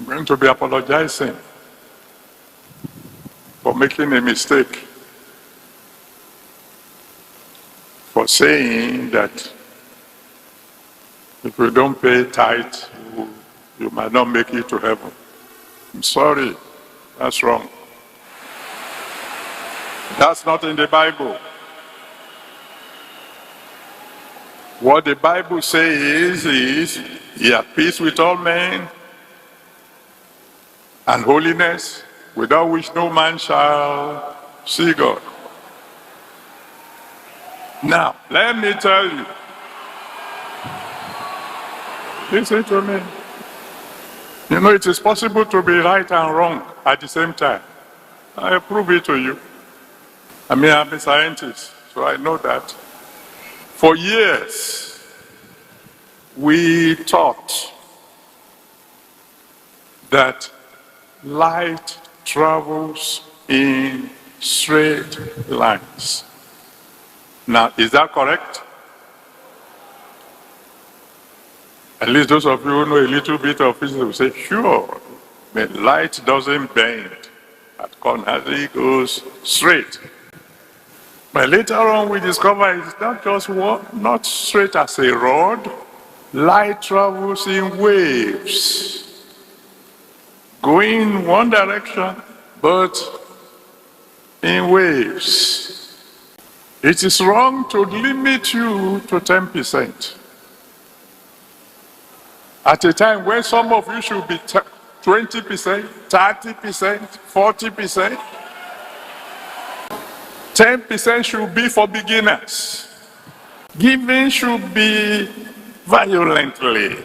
I'm going to be apologizing for making a mistake, for saying that if you don't pay tithe, you might not make it to heaven. I'm sorry, that's wrong. That's not in the Bible. What the Bible says is, ye are at peace with all men, and holiness, without which no man shall see God. Now, let me tell you, listen to me. You know, it is possible to be right and wrong at the same time. I prove it to you. I mean, I'm a scientist, so I know that. For years, we taught that light travels in straight lines. Now, is that correct? At least those of you who know a little bit of physics will say, sure, but light doesn't bend at corners, it goes straight. But later on we discover it's not just not straight as a rod. Light travels in waves, going in one direction, but in waves. It is wrong to limit you to 10%. At a time when some of you should be 20%, 30%, 40%, 10% should be for beginners. Giving should be violently.